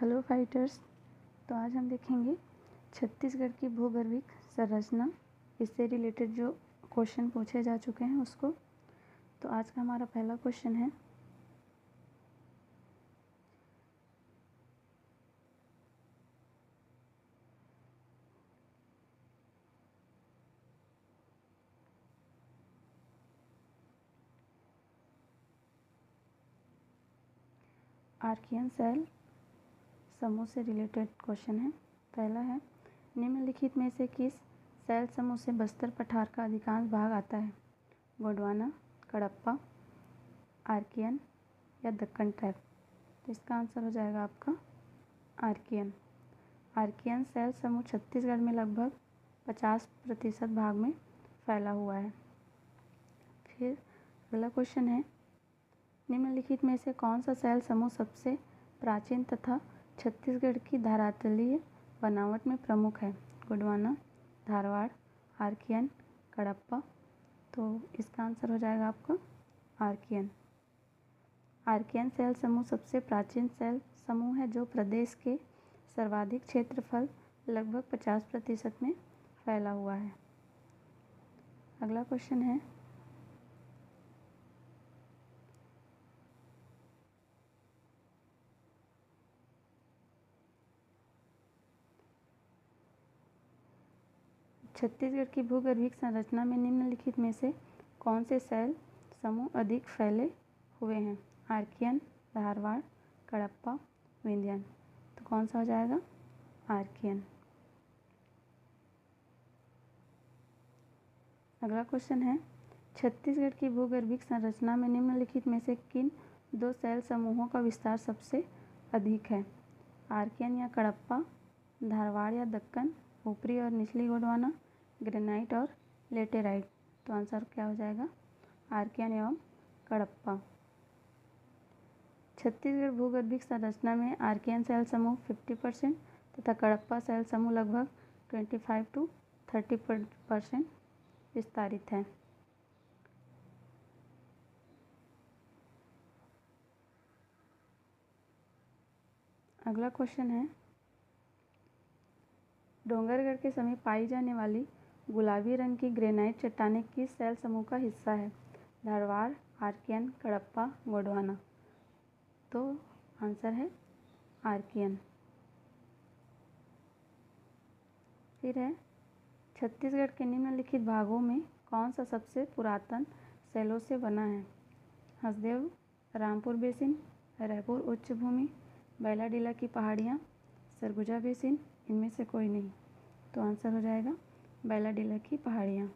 Hello fighters. तो आज हम देखेंगे छत्तीसगढ़ की भूगर्भिक संरचना, इससे रिलेटेड जो क्वेश्चन पूछे जा चुके हैं उसको। तो आज का हमारा पहला क्वेश्चन है, आर्कियन सेल समूह से रिलेटेड क्वेश्चन है। पहला है, निम्नलिखित में से किस सेल समूह से बस्तर पठार का अधिकांश भाग आता है? गोंडवाना, कडप्पा, आर्कियन या दक्कन ट्रैप? तो इसका आंसर हो जाएगा आपका आर्कियन। आर्कियन सेल समूह छत्तीसगढ़ में लगभग 50% भाग में फैला हुआ है। फिर अगला क्वेश्चन है, निम्नलिखित में से कौन सा सेल समूह सबसे प्राचीन तथा छत्तीसगढ़ की धरातलीय बनावट में प्रमुख है? गोंडवाना, धारवाड़, आर्कियन, कडप्पा? तो इसका आंसर हो जाएगा आपका आर्कियन। आर्कियन सेल समूह सबसे प्राचीन सेल समूह है जो प्रदेश के सर्वाधिक क्षेत्रफल लगभग 50% में फैला हुआ है। अगला क्वेश्चन है, छत्तीसगढ़ की भूगर्भिक संरचना में निम्नलिखित में से कौन से सेल समूह अधिक फैले हुए हैं? आर्कियन, धारवाड़, कडप्पा, विंध्यन? तो कौन सा हो जाएगा? आर्कियन। अगला क्वेश्चन है, छत्तीसगढ़ की भूगर्भिक संरचना में निम्नलिखित में से किन दो सेल समूहों का विस्तार सबसे अधिक है? आर्कियन या कडप्पा, धारवाड़ या दक्कन, ऊपरी और निचली गोंडवाना, ग्रेनाइट और लेटेराइट? तो आंसर क्या हो जाएगा? आर्कियन एवं कडप्पा। छत्तीसगढ़ भूगर्भिक संरचना में आर्कियन सेल समूह 50% तथा कडप्पा सेल समूह लगभग 25 to 30% विस्तारित है। अगला क्वेश्चन है, डोंगरगढ़ के समीप पाई जाने वाली गुलाबी रंग की ग्रेनाइट चट्टानें किस सेल समूह का हिस्सा है? धारवाड़, आर्कियन, कडप्पा, गोंडवाना? तो आंसर है आर्कियन। फिर है, छत्तीसगढ़ के निम्नलिखित भागों में कौन सा सबसे पुरातन सेलों से बना है? हसदेव, रामपुर बेसिन, रायपुर उच्च भूमि, बैलाडीला की पहाड़ियाँ, सरगुजा बेसिन? इनमें से कोई नहीं। तो आंसर हो जाएगा बैलाडीला की पहाड़ियाँ।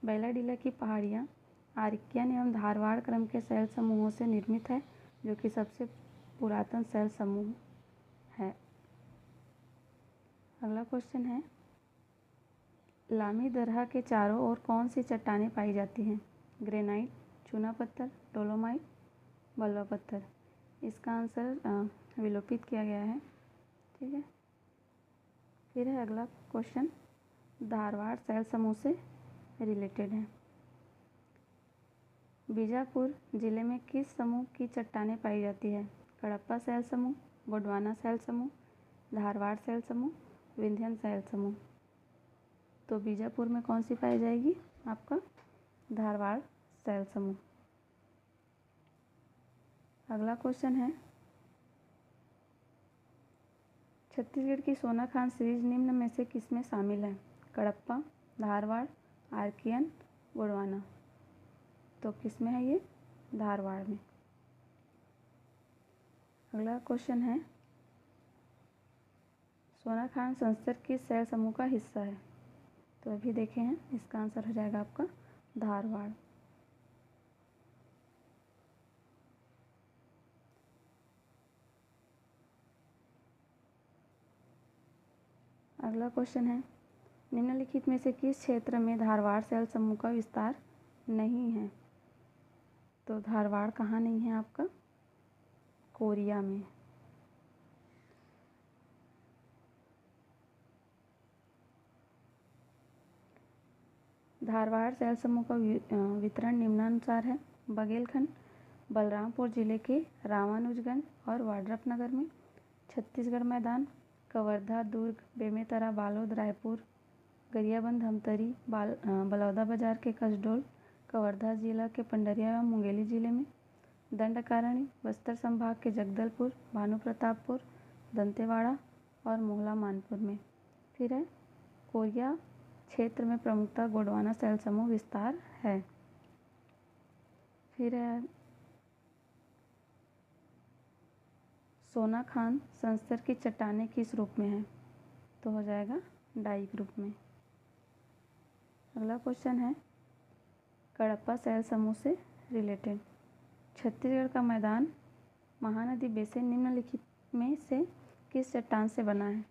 बैलाडीला की पहाड़ियाँ आर्कियन एवं धारवाड़ क्रम के सेल समूहों से निर्मित है, जो कि सबसे पुरातन सेल समूह है। अगला क्वेश्चन है, लामी दरहा के चारों ओर कौन सी चट्टानें पाई जाती हैं? ग्रेनाइट, चूना पत्थर, डोलोमाइट, बलुआ पत्थर? इसका आंसर विलोपित किया गया है। ठीक है। फिर है अगला क्वेश्चन, धारवाड़ सेल समूह से रिलेटेड है। बीजापुर जिले में किस समूह की चट्टानें पाई जाती है? कडप्पा सेल समूह, गोंडवाना सेल समूह, धारवाड़ सेल समूह, विंध्यन सेल समूह? तो बीजापुर में कौन सी पाई जाएगी? आपका धारवाड़ सेल समूह। अगला क्वेश्चन है, छत्तीसगढ़ की सोनाखान सीरीज निम्न में से किसमें शामिल है? कडप्पा, धारवाड़, आर्कियन, गोंडवाना? तो किस में है ये? धारवाड़ में। अगला क्वेश्चन है, सोनाखान संस्तर किस सेल समूह का हिस्सा है? तो अभी देखे हैं, इसका आंसर हो जाएगा आपका धारवाड़। अगला क्वेश्चन है, निम्नलिखित में से किस क्षेत्र में धारवाड़ सेल समूह का विस्तार नहीं है? तो धारवाड़ कहाँ नहीं है? आपका कोरिया में। धारवाड़ सेल समूह का वितरण निम्नानुसार है। बघेलखंड बलरामपुर जिले के रामानुजगंज और वाड्रफनगर में, छत्तीसगढ़ मैदान, कवर्धा, दुर्ग, बेमेतरा, बालोद, रायपुर, गरियाबंद, धमतरी, बलौदाबाजार के कसडोल, कवर्धा जिला के पंडरिया एवं मुंगेली जिले में, दंडकारण्य बस्तर संभाग के जगदलपुर, भानुप्रतापपुर, दंतेवाड़ा और मोहला मानपुर में। फिर है कोरिया क्षेत्र में प्रमुखता गोंडवाना शैल समूह विस्तार है। फिर है सोनाखान संस्तर की चट्टानें किस रूप में है? तो हो जाएगा डाइक रूप में। अगला क्वेश्चन है कडप्पा शैल समूह से रिलेटेड। छत्तीसगढ़ का मैदान महानदी बेसिन निम्नलिखित में से किस चट्टान से बना है?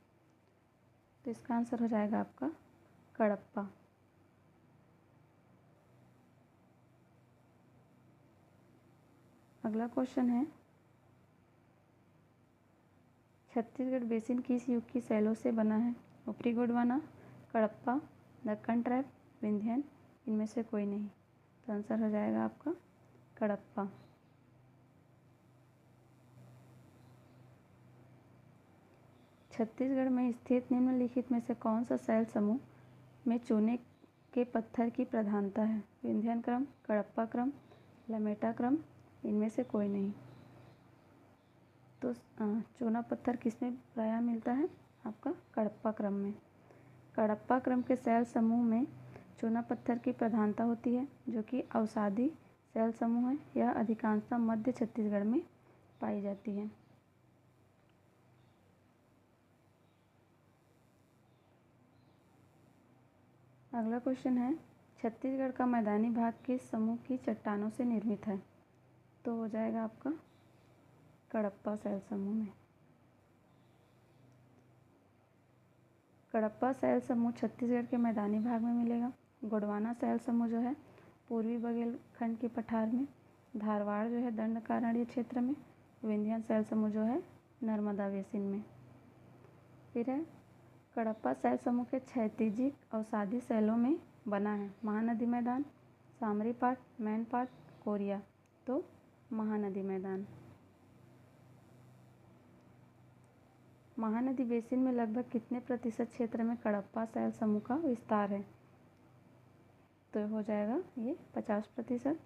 तो इसका आंसर हो जाएगा आपका कडप्पा। अगला क्वेश्चन है छत्तीसगढ़ बेसिन किस युग की शैलों से बना है? ऊपरी गोंडवाना, कडप्पा, दक्कन ट्रैप, विंध्यन, इनमें से कोई नहीं। तो आंसर हो जाएगा आपका कडप्पा। छत्तीसगढ़ में स्थित निम्नलिखित में से कौन सा शैल समूह में चूने के पत्थर की प्रधानता है? विंध्यन क्रम, कडप्पा क्रम, लमेटा क्रम, इनमें से कोई नहीं। तो चूना पत्थर किसमें प्रायः मिलता है? आपका कडप्पा क्रम में। कडप्पा क्रम के शैल समूह में चूना पत्थर की प्रधानता होती है, जो कि अवसादी शैल समूह है। यह अधिकांशतः मध्य छत्तीसगढ़ में पाई जाती है। अगला क्वेश्चन है छत्तीसगढ़ का मैदानी भाग किस समूह की चट्टानों से निर्मित है? तो हो जाएगा आपका कडप्पा शैल समूह में। कडप्पा शैल समूह छत्तीसगढ़ के मैदानी भाग में मिलेगा। गोंडवाना शैल समूह जो है पूर्वी बघेलखंड की पठार में, धारवाड़ जो है दंडकारण्य क्षेत्र में, विंध्यन शैल समूह जो है नर्मदा बेसिन में। फिर है कडप्पा शैल समूह के क्षैतिजिक अवसादी शैलों में बना है महानदी मैदान, सामरीपाट, मैनपाट, कोरिया। तो महानदी मैदान। महानदी बेसिन में लगभग कितने प्रतिशत क्षेत्र में कडप्पा शैल समूह का विस्तार है? तो हो जाएगा ये 50%।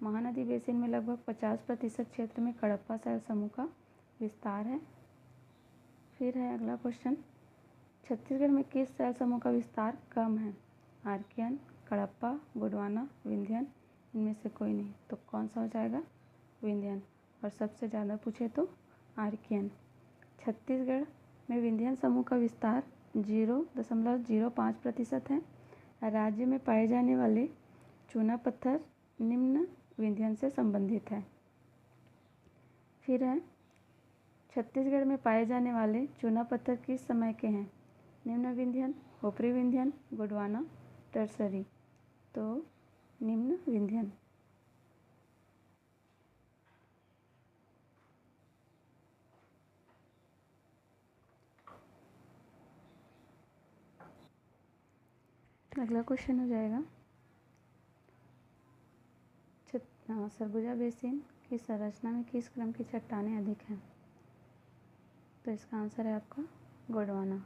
महानदी बेसिन में लगभग 50% क्षेत्र में कडप्पा शैल समूह का विस्तार है। फिर है अगला क्वेश्चन छत्तीसगढ़ में किस शैल समूह का विस्तार कम है? आर्कियन, कडप्पा, गोंडवाना, विंध्यन, इनमें से कोई नहीं। तो कौन सा हो जाएगा? विंध्यन। और सबसे ज़्यादा पूछे तो आर्कियन। छत्तीसगढ़ में विंध्यन समूह का विस्तार 0.05% है। राज्य में पाए जाने वाले चूना पत्थर निम्न विंध्यन से संबंधित है। फिर है छत्तीसगढ़ में पाए जाने वाले चूना पत्थर किस समय के हैं? निम्न विंध्यन, ऊपरी विंध्यन, गोंडवाना, टर्सरी। तो निम्न विंध्यन। अगला क्वेश्चन हो जाएगा सरगुजा बेसिन की संरचना में किस क्रम की चट्टानें अधिक हैं? तो इसका आंसर है आपका गोंडवाना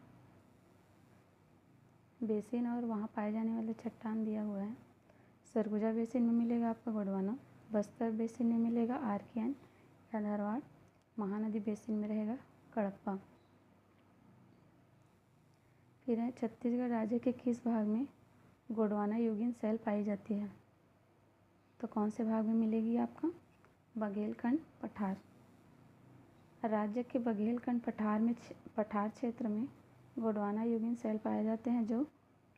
बेसिन और वहाँ पाए जाने वाले चट्टान दिया हुआ है। सरगुजा बेसिन में मिलेगा आपका गोंडवाना, बस्तर बेसिन में मिलेगा आर्कियन या धारवाड़, महानदी बेसिन में रहेगा कडप्पा। फिर है छत्तीसगढ़ राज्य के किस भाग में गोंडवाना युगीन शैल पाई जाती है? तो कौन से भाग में मिलेगी आपका? बघेलखंड पठार। राज्य के बघेलखंड पठार क्षेत्र में गोंडवाना युगीन शैल पाए जाते हैं, जो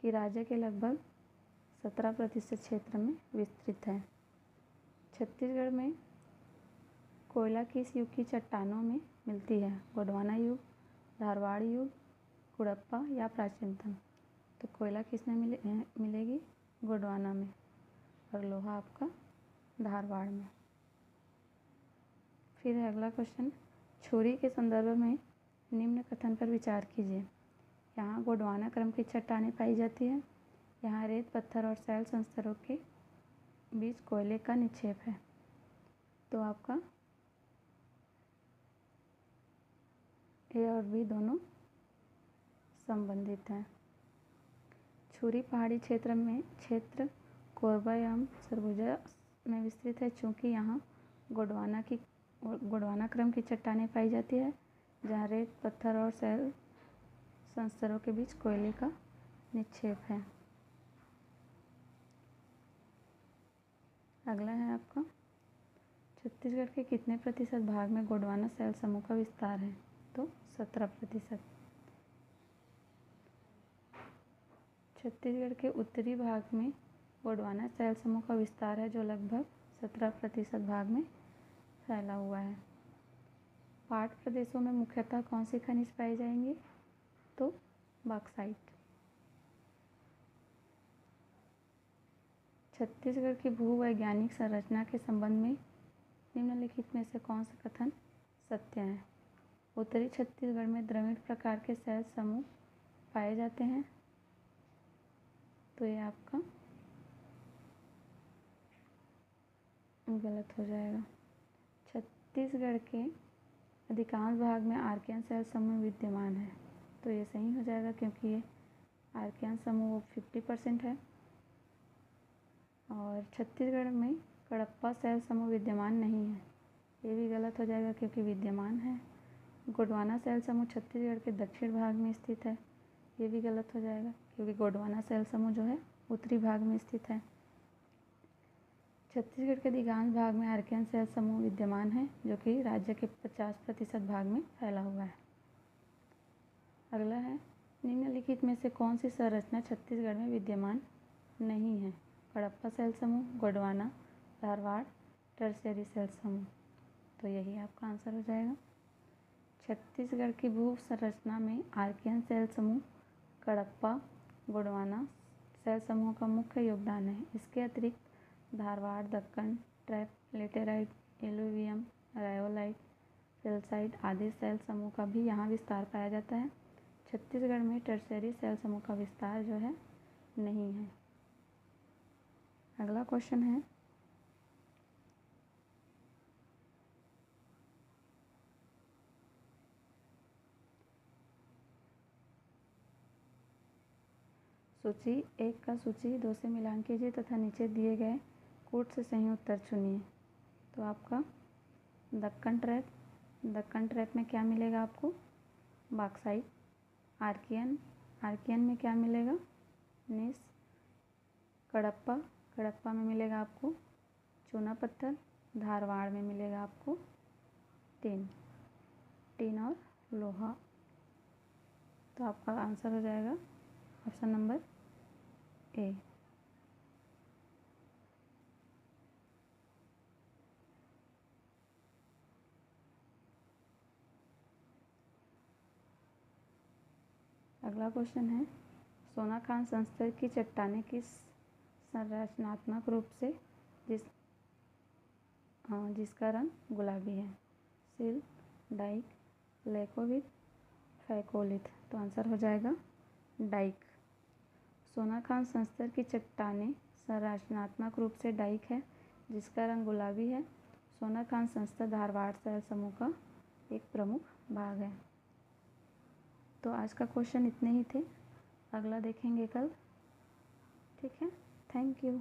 कि राज्य के लगभग 17% क्षेत्र में विस्तृत है। छत्तीसगढ़ में कोयला किस युग की चट्टानों में मिलती है? गोंडवाना युग, धारवाड़ युग, कुड़प्पा या प्राचीनतम। तो कोयला किस में मिलेगी? गोंडवाना में। और लोहा आपका धारवाड़ में। फिर है अगला क्वेश्चन छुरी के संदर्भ में निम्न कथन पर विचार कीजिए। यहाँ गोंडवाना क्रम की चट्टानें पाई जाती है। यहाँ रेत, पत्थर और शैल संस्तरों के बीच कोयले का निक्षेप है। तो आपका ए और बी दोनों संबंधित हैं। छुरी पहाड़ी क्षेत्र कोरबा एवं सरगुजा में विस्तृत है, चूँकि यहाँ गोंडवाना क्रम की चट्टानें पाई जाती है, जहाँ रेत, पत्थर और शैल संस्तरों के बीच कोयले का निक्षेप है। अगला है आपका, छत्तीसगढ़ के कितने प्रतिशत भाग में गोंडवाना शैल समूह का विस्तार है? तो 17%। छत्तीसगढ़ के उत्तरी भाग में गोंडवाना शैल समूह का विस्तार है, जो लगभग 17% भाग में फैला हुआ है। पाट प्रदेशों में मुख्यतः कौन सी खनिज पाई जाएंगे? तो बॉक्साइट। छत्तीसगढ़ की भूवैज्ञानिक संरचना के संबंध में निम्नलिखित में से कौन सा कथन सत्य है? उत्तरी छत्तीसगढ़ में द्रविड़ प्रकार के शैल समूह पाए जाते हैं, तो ये आपका गलत हो जाएगा। छत्तीसगढ़ के अधिकांश भाग में आर्कियन शैल समूह विद्यमान है, तो ये सही हो जाएगा, क्योंकि ये आर्कियन समूह 50% है। और छत्तीसगढ़ में कडप्पा शैल समूह विद्यमान नहीं है, ये भी गलत हो जाएगा, क्योंकि विद्यमान है। गोंडवाना शैल समूह छत्तीसगढ़ के दक्षिण भाग में स्थित है, ये भी गलत हो जाएगा, क्योंकि गोंडवाना शैल समूह जो है उत्तरी भाग में स्थित है। छत्तीसगढ़ के अधिकांश भाग में आर्कियन शैल समूह विद्यमान है, जो कि राज्य के 50% भाग में फैला हुआ है। अगला है, निम्नलिखित में से कौन सी संरचना छत्तीसगढ़ में विद्यमान नहीं है? कडप्पा शैल समूह, गोंडवाना, धारवाड़, टर्शियरी शैल समूह, तो यही आपका आंसर हो जाएगा। छत्तीसगढ़ की भू संरचना में आर्कियन शैल समूह, कडप्पा, गोंडवाना शैल समूह का मुख्य योगदान है। इसके अतिरिक्त Dharwar, Deccan, trap, laterite, alluvium, rhyolite, felsite आदि शैल समूह का भी यहाँ विस्तार पाया जाता है। छत्तीसगढ़ में टर्शियरी शैल समूह का विस्तार जो है नहीं है। अगला क्वेश्चन है, सूची 1 का सूची 2 से मिलान कीजिए तथा नीचे दिए गए कोड से सही उत्तर चुनिए। तो आपका दक्कन ट्रैप में क्या मिलेगा आपको? बॉक्साइट। आर्कियन में क्या मिलेगा? नीस। कडप्पा में मिलेगा आपको चूना पत्थर। धारवाड़ में मिलेगा आपको टीन और लोहा। तो आपका आंसर हो जाएगा ऑप्शन नंबर ए। अगला क्वेश्चन है, सोनाखान संस्तर की चट्टानें किस संरचनात्मक रूप से जिसका रंग गुलाबी है? सिल, डाइक, लेकोविट, फैकोलिथ। तो आंसर हो जाएगा डाइक। सोनाखान संस्तर की चट्टानें संरचनात्मक रूप से डाइक है, जिसका रंग गुलाबी है। सोनाखान संस्तर धारवाड़ शैल समूह का एक प्रमुख भाग है। तो आज का क्वेश्चन इतने ही थे, अगला देखेंगे कल। ठीक है, थैंक यू।